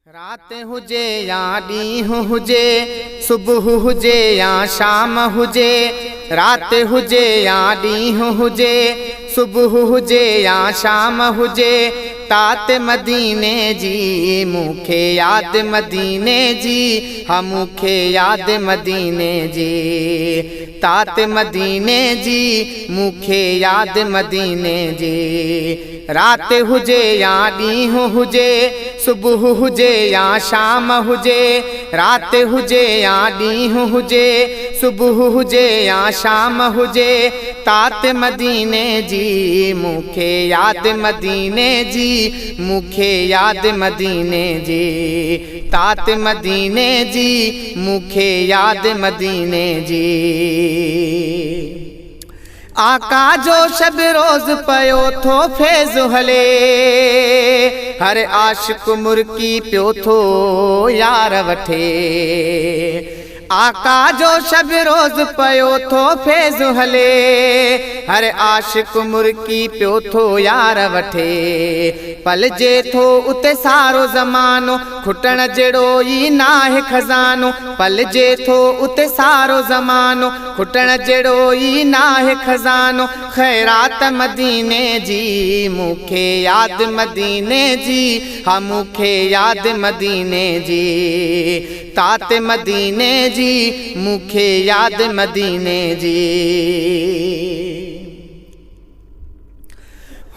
रात हुजे या ॾींहुं हुजे, सुबुह हुजे या शाम हुजे। रात हुजे या ॾींहुं हुजे, सुबुह हुजे या शाम हुजे। तात मदीने जी मूंखे याद मदीने जी, हा मूंखे याद मदीने जी। तात मदीने जी मूंखे याद मदीने जी। रात हुजे या ॾींहुं हुजे, सुबुह हुजे या शाम हुजे। रात हुजे या ॾींहुं हुजे, सुबुह हुजे या शाम हुजे। तात मदीने जी मूंखे याद मदीने जी, मूंखे याद मदीने जी। तात मदीने जी मूंखे याद मदीने जी। आका जो शब रोज़ पयो थो फैज़ हले, हर आशिक मुर्की पियो थो यार वठे। आका जो शब रोज़ पयो थो फैज़ हले, हर आशिक मुर्की पियो थो यार वठे। पलजे थो उते सारो ज़मानो, खुटण जहिड़ो ई नाहे खज़ानो। पलजे थो उते सारो ज़मानो, खुटण जहिड़ो ई नाहे खज़ानो। ख़ैरात मदीने जी मूंखे याद मदीने जी, हा मूंखे याद मदीने जी। तात मदीने जी मूंखे याद मदीने जी।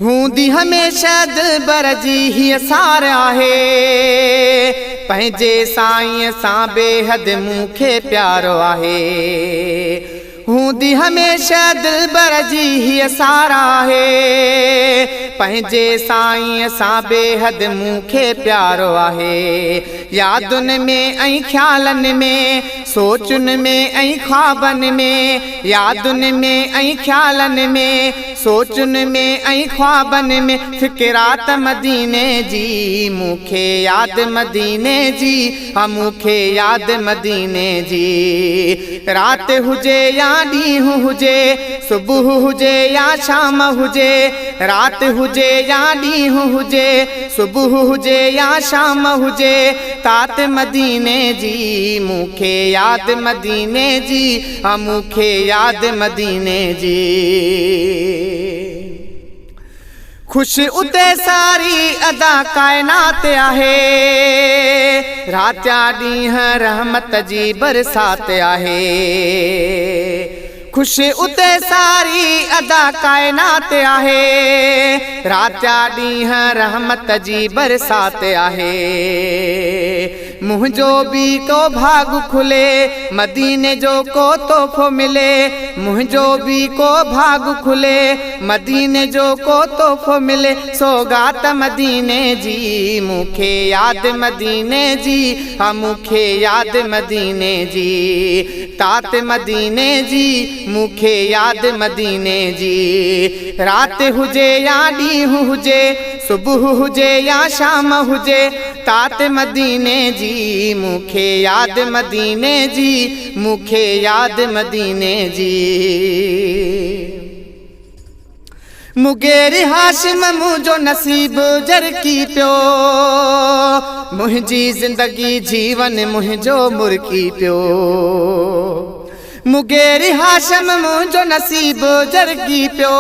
हूंदी हमेशा दिलबर जी हीअ सार आहे, पंहिंजे साईं सां बेहद मूंखे प्यारो आहे। हूंदी हमेशा दिलबर जी हीअ सार आहे, पंहिंजे साईं सां बेहद मूंखे प्यारो आहे। यादुनि में ऐं ख़्यालनि में, सोचुनि में ऐं ख्वाबनि में। यादुनि में ऐं ख़्यालनि में, सोचुनि में ऐं ख्वाबनि में। फ़िक्रात मदीने जी मूंखे याद मदीने जी, हा मूंखे याद मदीने जी। रात हुजे या ॾींहुं हुजे, सुबुह हुजे या शाम हुजे। रात हुजे या ॾींहुं हुजे, सुबुह हुजे या शाम हुजे। तात मदीने जी मूंखे याद मदीने जी, हा मूंखे याद मदीने जी। खुश उते सारी अदा कायनात आहे, रात ॾींहुं रहमत जी बरसात आहे। खुश उते सारी अदा कायनात आहे, रात ॾींहुं रहमत जी बरसात आहे। मुंहिंजो बि को भाग खुले, मदीने जो को तोहफ़ो मिले। मुंहिंजो बि को भाग खुले, मदीने जो को तोहफ़ो मिले। सौगात मदीने जी मूंखे याद मदीने जी, हा मूंखे याद मदीने जी। तात मदीने जी मूंखे याद मदीने जी। रात हुजे या ॾींहुं हुजे, सुबुह हुजे या शाम हुजे। तात मदीने जी मूंखे याद मदीने जी, मूंखे याद मदीने जी। मुगेर हाशिम मुंहिंजो नसीब जरकी पियो, मुंहिंजी ज़िंदगी जीवन मुंहिंजो मुर्की पियो। मुगेर हाशिम मुंहिंजो नसीब जरगी पियो,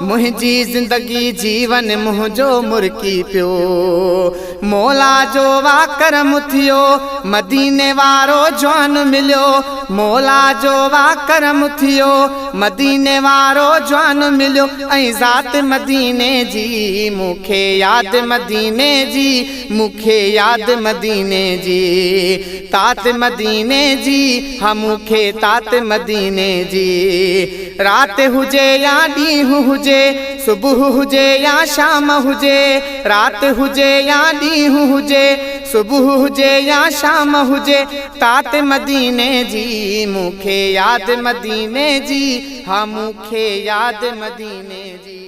मुंहिंजी ज़िंदगी जीवन मुंहिंजो मुर्की पियो। मौला जो वाकरम थियो, मदीने वारो जवान मिलियो। मौला जो वाकरम थियो, मदीने वारो जवान मिलियो। ऐं ज़ात मदीने जी मूंखे याद मदीने जी, मूंखे याद मदीने जी। तात मदीने जी, हा मूंखे तात मदीने जी। रात हुजे या ॾींहुं हुजे, सुबुह हुजे या शाम हुजे। रात हुजे या ॾींहुं हुजे, सुबुह हुजे या शाम हुजे। तात मदीने जी मूंखे याद मदीने जी, हा मूंखे याद मदीने जी।